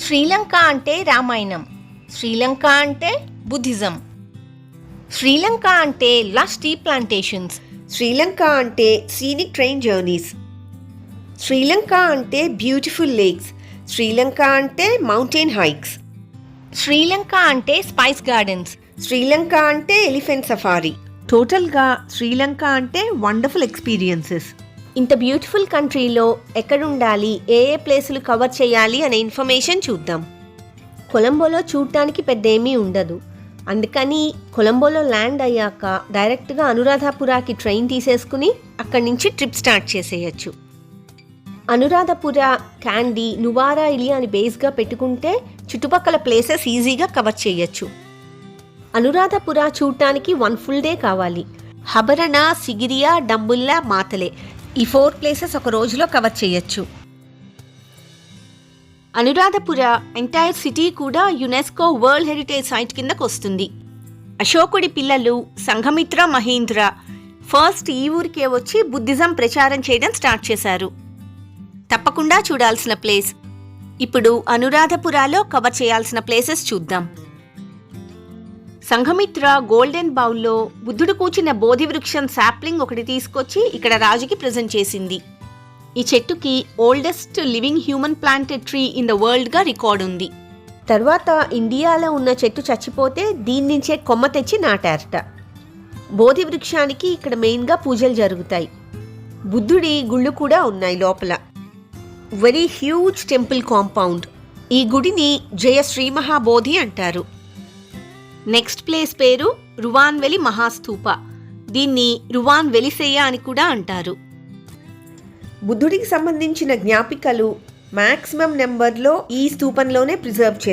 శ్రీలంక అంటే రామాయణం, శ్రీలంక అంటే బుద్ధిజం, శ్రీలంక అంటే లష్ టీ ప్లాంటేషన్స్, శ్రీలంక అంటే సీనిక్ ట్రైన్ జర్నీస్, శ్రీలంక అంటే బ్యూటిఫుల్ లేక్స్, శ్రీలంక అంటే మౌంటైన్ హైక్స్, శ్రీలంక అంటే స్పైస్ గార్డెన్స్, శ్రీలంక అంటే ఎలిఫెంట్ సఫారీ. టోటల్గా శ్రీలంక అంటే వండర్ఫుల్ ఎక్స్పీరియన్సెస్. ఇంత బ్యూటిఫుల్ కంట్రీలో ఎక్కడుండాలి, ఏ ఏ ప్లేసులు కవర్ చేయాలి అనే ఇన్ఫర్మేషన్ చూద్దాం. కొలంబోలో చూడటానికి పెద్ద ఏమీ ఉండదు, అందుకని కొలంబోలో ల్యాండ్ అయ్యాక డైరెక్ట్గా అనురాధపురాకి ట్రైన్ తీసేసుకుని అక్కడి నుంచి ట్రిప్ స్టార్ట్ చేసేయచ్చు. అనురాధపుర, క్యాండీ, నువారా ఇలియా అని బేస్గా పెట్టుకుంటే చుట్టుపక్కల ప్లేసెస్ ఈజీగా కవర్ చేయొచ్చు. అనురాధపుర చూడటానికి 1 full డే కావాలి. హబరణ, సిగిరియా, డంబుల్లా, మాతలే ఈ 4 ప్లేసెస్ ఒక రోజులో కవర్ చేయొచ్చు. అనురాధపుర ఎంటైర్ సిటీ కూడా యునెస్కో వరల్డ్ హెరిటేజ్ సైట్ కిందకు వస్తుంది. అశోకుడి పిల్లలు సంఘమిత్ర, మహేంద్ర ఫస్ట్ ఈ ఊరికే వచ్చి బుద్ధిజం ప్రచారం చేయడం స్టార్ట్ చేశారు. తప్పకుండా చూడాల్సిన ప్లేస్. ఇప్పుడు అనురాధపురాలో కవర్ చేయాల్సిన ప్లేసెస్ చూద్దాం. సంఘమిత్ర గోల్డెన్ బౌల్లో బుద్ధుడు కూర్చున్న బోధి వృక్షం శాప్లింగ్ ఒకటి తీసుకొచ్చి ఇక్కడ రాజుకి ప్రజెంట్ చేసింది. ఈ చెట్టుకి oldest living human planted tree in the వరల్డ్గా రికార్డ్ ఉంది. తర్వాత ఇండియాలో ఉన్న చెట్టు చచ్చిపోతే దీని నుంచే కొమ్మ తెచ్చి నాటారట. బోధి వృక్షానికి ఇక్కడ మెయిన్గా పూజలు జరుగుతాయి. బుద్ధుడి గుళ్ళు కూడా ఉన్నాయి లోపల. Very huge temple compound. ఈ గుడిని జయ శ్రీ మహాబోధి అంటారు. నెక్స్ట్ ప్లేస్ పేరు రువాన్వెలి మహాస్తూప. దీన్ని రువాన్ వెలిసేయ అని కూడా అంటారు. బుద్ధుడికి సంబంధించిన జ్ఞాపికలు మ్యాక్సిమం నెంబర్లో ఈ స్తూపంలోనే ప్రిజర్వ్ చేస్తారు.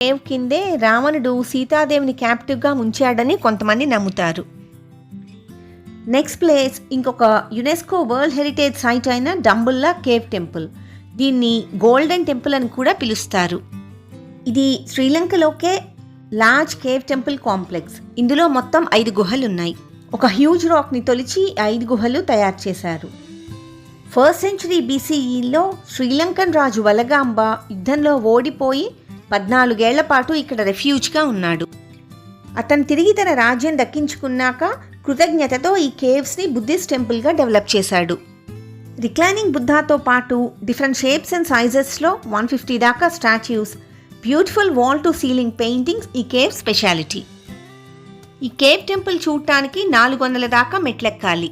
కేవ్ కిందే రావణుడు సీతాదేవిని క్యాప్టివ్గా ఉంచాడని కొంతమంది నమ్ముతారు. నెక్స్ట్ ప్లేస్ ఇంకొక యునెస్కో వరల్డ్ హెరిటేజ్ సైట్ అయిన డంబుల్లా కేవ్ టెంపుల్. దీన్ని గోల్డెన్ టెంపుల్ అని కూడా పిలుస్తారు. ఇది శ్రీలంకలోకే లార్జ్ కేవ్ టెంపుల్ కాంప్లెక్స్. ఇందులో మొత్తం 5 గుహలు ఉన్నాయి. ఒక హ్యూజ్ రాక్ని తొలిచి 5 గుహలు తయారు చేశారు. 1st century BCEలో శ్రీలంకన్ రాజు వలగాంబ యుద్ధంలో ఓడిపోయి 14 ఏళ్ల పాటు ఇక్కడ రెఫ్యూజ్గా ఉన్నాడు. అతను తిరిగి తన రాజ్యం దక్కించుకున్నాక కృతజ్ఞతతో ఈ కేవ్స్ని బుద్ధిస్ట్ టెంపుల్గా డెవలప్ చేశాడు. రిక్లైనింగ్ బుద్ధాతో పాటు డిఫరెంట్ షేప్స్ అండ్ సైజెస్లో 150 దాకా statues, beautiful wall to ceiling paintings ఈ కేవ్ స్పెషాలిటీ. ఈ కేవ్ టెంపుల్ చూడటానికి 400 దాకా మెట్లెక్కాలి.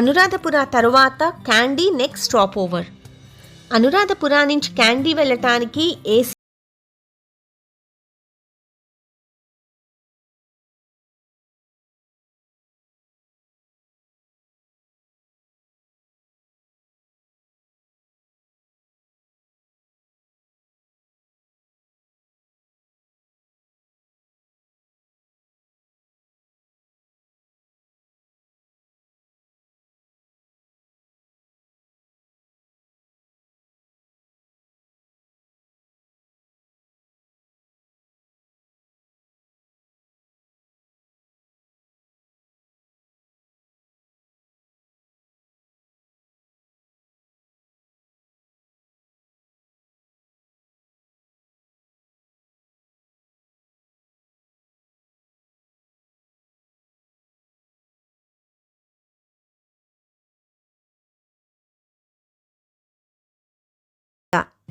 అనురాధపుర తరువాత క్యాండీ నెక్స్ట్ స్టాప్ ఓవర్. అనురాధపురా నుంచి క్యాండీ వెళ్ళటానికి ఏసీ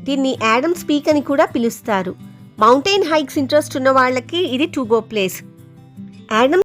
దీన్ని యాడమ్స్ పీక్ అని కూడా పిలుస్తారు. మౌంటైన్ హైక్స్ ఇంట్రెస్ట్ ఉన్న వాళ్ళకి ఇది టు గో ప్లేస్. యాడమ్స్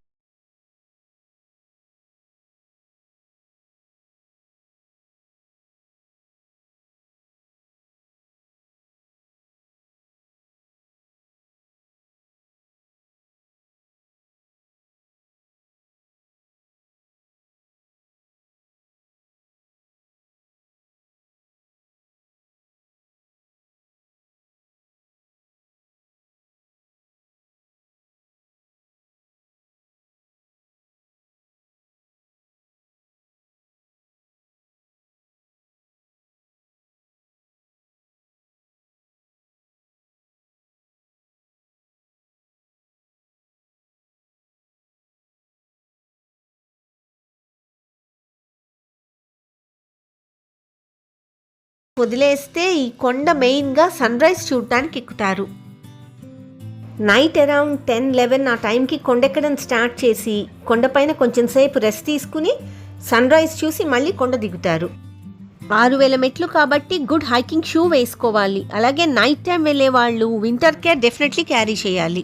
వదిలేస్తే ఈ కొండ మెయిన్గా సన్ రైజ్ చూడటానికి ఎక్కుతారు. నైట్ అరౌండ్ 10-11 ఆ టైంకి కొండెక్కడం స్టార్ట్ చేసి కొండపైన కొంచెం సేపు రెస్ట్ తీసుకుని సన్ రైజ్ చూసి మళ్ళీ కొండ దిగుతారు. 6000 మెట్లు కాబట్టి గుడ్ హైకింగ్ షూ వేసుకోవాలి. అలాగే నైట్ టైం వెళ్ళే వాళ్ళు వింటర్ కేర్ డెఫినెట్లీ క్యారీ చేయాలి.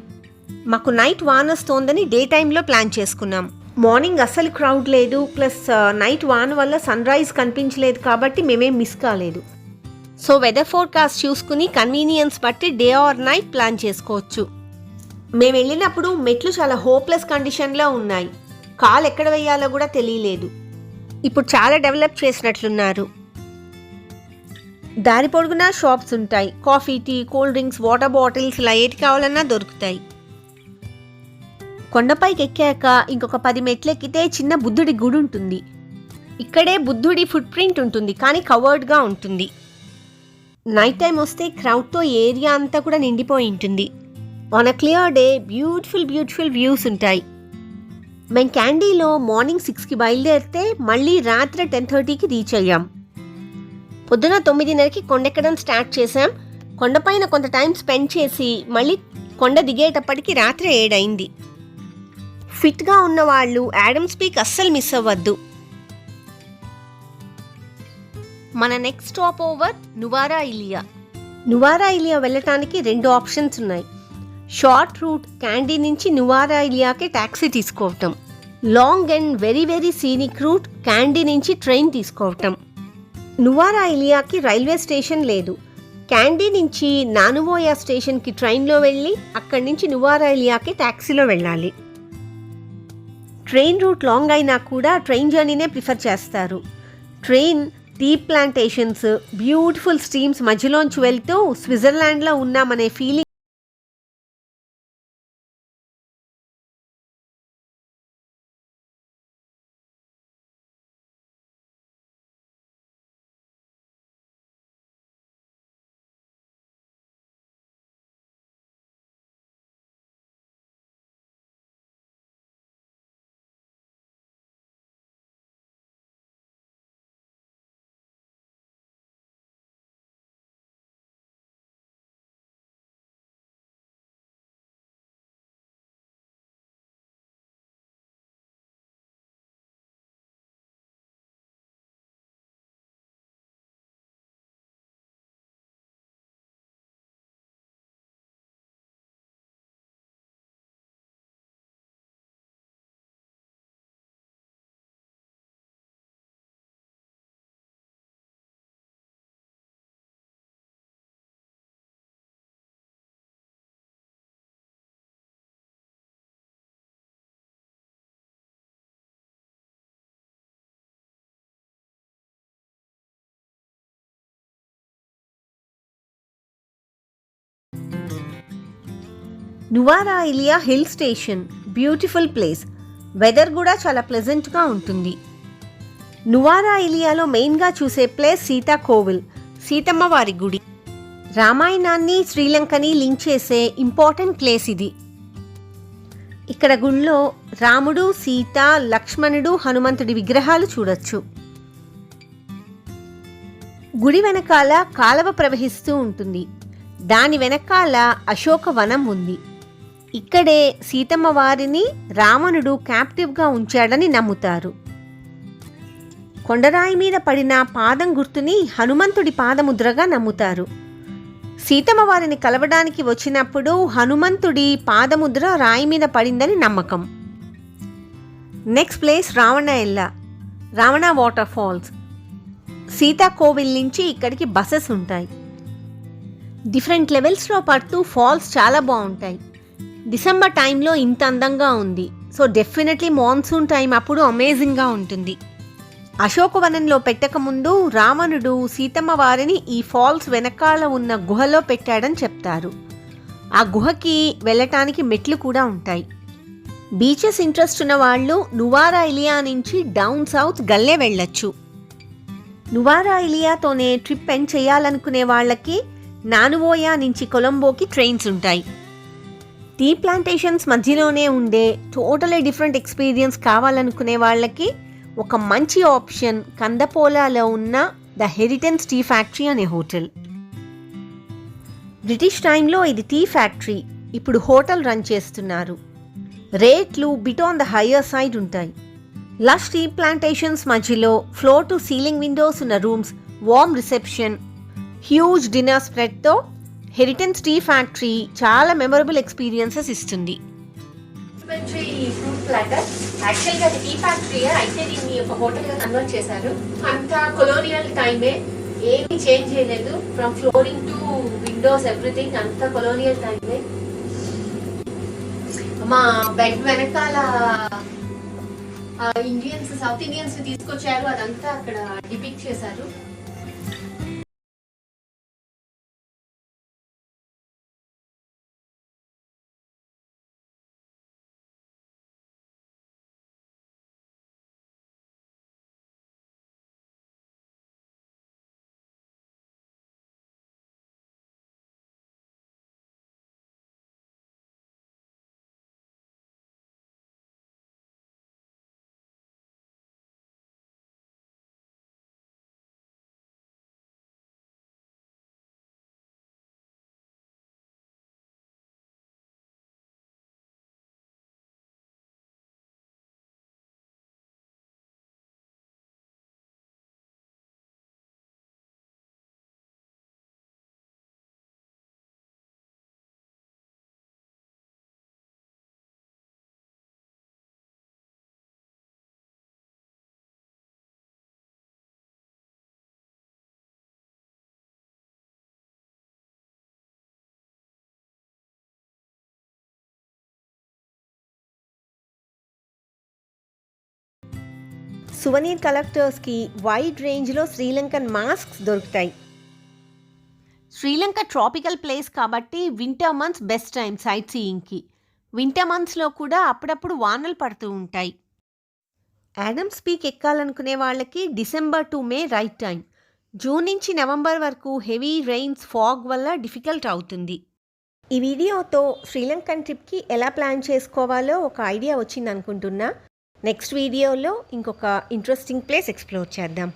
మాకు నైట్ వాన వస్తోందని డే టైంలో ప్లాన్ చేసుకున్నాం. మార్నింగ్ అస్సలు క్రౌడ్ లేదు, ప్లస్ నైట్ వాన వల్ల సన్ రైజ్ కనిపించలేదు కాబట్టి మేమేం మిస్ కాలేదు. సో వెదర్ ఫోర్కాస్ట్ చూసుకుని కన్వీనియన్స్ బట్టి డే ఆర్ నైట్ ప్లాన్ చేసుకోవచ్చు. మేము వెళ్ళినప్పుడు మెట్లు చాలా హోప్లెస్ కండిషన్లో ఉన్నాయి. కాలు ఎక్కడ వేయాలో కూడా తెలియలేదు. ఇప్పుడు చాలా డెవలప్ చేసినట్లున్నారు. దారి పొడుగునా షాప్స్ ఉంటాయి. Coffee, tea, cool drinks, water bottles ఇలా ఏటి కావాలన్నా దొరుకుతాయి. కొండపైకి ఎక్కాక ఇంకొక 10 మెట్లు ఎక్కితే చిన్న బుద్ధుడి గుడి ఉంటుంది. ఇక్కడే బుద్ధుడి ఫుట్ ప్రింట్ ఉంటుంది, కానీ కవర్డ్గా ఉంటుంది. నైట్ టైం వస్తే క్రౌడ్తో ఏరియా అంతా కూడా నిండిపోయి ఉంటుంది. On a clear day beautiful views ఉంటాయి. మేము క్యాండీలో మార్నింగ్ 6కి బయలుదేరితే మళ్ళీ రాత్రి 10:30కి రీచ్ అయ్యాం. పొద్దున 9:30కి కొండెక్కడం స్టార్ట్ చేసాం. కొండపైన కొంత టైం స్పెండ్ చేసి మళ్ళీ కొండ దిగేటప్పటికి రాత్రి 7 అయింది. ఫిట్గా ఉన్న వాళ్ళు యాడమ్స్ పీక్ అస్సలు మిస్ అవ్వద్దు. మన next stop over Nuwara Eliya. Nuwara Eliya వెళ్ళటానికి 2 ఆప్షన్స్ ఉన్నాయి. షార్ట్ రూట్ క్యాండీ నుంచి నువారా ఇలియాకి ట్యాక్సీ తీసుకోవటం. Long and very scenic route Kandy నుంచి ట్రైన్ తీసుకోవటం. నువారా ఇలియాకి రైల్వే స్టేషన్ లేదు. క్యాండీ నుంచి నానువోయా స్టేషన్కి ట్రైన్లో వెళ్ళి అక్కడి నుంచి నువారా ఇలియాకి ట్యాక్సీలో వెళ్ళాలి. ట్రైన్ రూట్ లాంగ్ అయినా కూడా ట్రైన్ జర్నీనే ప్రిఫర్ చేస్తారు. Train tea plantations, beautiful streams మధ్యలోంచి వెళ్తూ స్విట్జర్లాండ్లో ఉన్నామనే feeling Nuwara Eliya hill station beautiful place. Weather కూడా చాలా ప్లెజెంట్గా ఉంటుంది. నువారా ఇలియాలో మెయిన్గా చూసే ప్లేస్ సీతా కోవిల్, సీతమ్మ వారి గుడి. రామాయణాన్ని శ్రీలంకని లింక్ చేసే ఇంపార్టెంట్ ప్లేస్ ఇది. ఇక్కడ గుళ్ళో రాముడు, సీత, లక్ష్మణుడు, హనుమంతుడి విగ్రహాలు చూడొచ్చు. గుడి వెనకాల కాలవ ప్రవహిస్తూ ఉంటుంది. దాని వెనకాల అశోక వనం ఉంది. ఇక్కడే సీతమ్మ వారిని రావణుడు క్యాప్టివ్గా ఉంచాడని నమ్ముతారు. కొండరాయి మీద పడిన పాదం గుర్తుని హనుమంతుడి పాదముద్రగా నమ్ముతారు. సీతమ్మ వారిని కలవడానికి వచ్చినప్పుడు హనుమంతుడి పాదముద్ర రాయి మీద పడిందని నమ్మకం. Next place Ravana water falls. Sita Kovil నుంచి ఇక్కడికి బస్సెస్ ఉంటాయి. డిఫరెంట్ లెవెల్స్లో పడుతూ ఫాల్స్ చాలా బాగుంటాయి. డిసెంబర్ టైంలో ఇంత అందంగా ఉంది. సో డెఫినెట్లీ మాన్సూన్ టైం అప్పుడు అమేజింగ్గా ఉంటుంది. అశోకవనంలో పెట్టకముందు రావణుడు సీతమ్మ వారిని ఈ ఫాల్స్ వెనకాల ఉన్న గుహలో పెట్టాడని చెప్తారు. ఆ గుహకి వెళ్ళటానికి మెట్లు కూడా ఉంటాయి. బీచెస్ ఇంట్రెస్ట్ ఉన్న వాళ్ళు నువారా ఇలియా నుంచి డౌన్ సౌత్ గల్లే వెళ్ళొచ్చు. నువారా ఇలియాతోనే ట్రిప్ ఎండ్ చేయాలనుకునే వాళ్ళకి నానువోయా నుంచి కొలంబోకి ట్రైన్స్ ఉంటాయి. టీ ప్లాంటేషన్స్ మధ్యలోనే ఉండే టోటలీ డిఫరెంట్ ఎక్స్పీరియన్స్ కావాలనుకునే వాళ్ళకి ఒక మంచి ఆప్షన్ కందపోలాలో ఉన్న ద హెరిటెన్స్ టీ ఫ్యాక్టరీ అనే హోటల్. బ్రిటిష్ టైంలో ఇది టీ ఫ్యాక్టరీ. ఇప్పుడు హోటల్ రన్ చేస్తున్నారు. రేట్లు bit on the higher side ఉంటాయి. లష్ టీ ప్లాంటేషన్స్ మధ్యలో ఫ్లోర్ టు సీలింగ్ విండోస్ ఉన్న rooms, warm reception, huge dinner స్ప్రెడ్తో హెరిటెన్స్ టీ ఫ్యాక్టరీ చాలా మెమరబుల్ ఎక్స్పీరియన్సెస్ ఇస్తుంది. ఫ్రూట్ ప్లాటర్ యాక్చువల్గా అది టీ ఫ్యాక్టరీ అయితే దీన్ని ఒక హోటల్గా కన్వర్ట్ చేశారు. అంతా కొలోనియల్ టైమే, ఏమీ చేంజ్ చేయలేదు. From flooring to Windows everything అంతా కొలోనియల్ టైమే. మా బెడ్ వెనకాల ఇండియన్స్, సౌత్ ఇండియన్స్ తీసుకొచ్చారు. అదంతా అక్కడ డిపిక్ట్ చేశారు. సువనీర్ కలెక్టర్స్కి వైడ్ రేంజ్లో శ్రీలంకన్ మాస్క్స్ దొరుకుతాయి. శ్రీలంక ట్రాపికల్ ప్లేస్ కాబట్టి winter months best time sight సీయింగ్కి. వింటర్ మంత్స్లో కూడా అప్పుడప్పుడు వానలు పడుతూ ఉంటాయి. యాడమ్స్ పీక్ ఎక్కాలనుకునే వాళ్ళకి December to May right time. June నుంచి నవంబర్ వరకు హెవీ రెయిన్స్, ఫాగ్ వల్ల డిఫికల్ట్ అవుతుంది. ఈ వీడియోతో శ్రీలంకన్ ట్రిప్కి ఎలా ప్లాన్ చేసుకోవాలో ఒక ఐడియా వచ్చింది అనుకుంటున్నా. నెక్స్ట్ వీడియోలో ఇంకొక ఇంట్రెస్టింగ్ ప్లేస్ ఎక్స్ప్లోర్ చేద్దాం.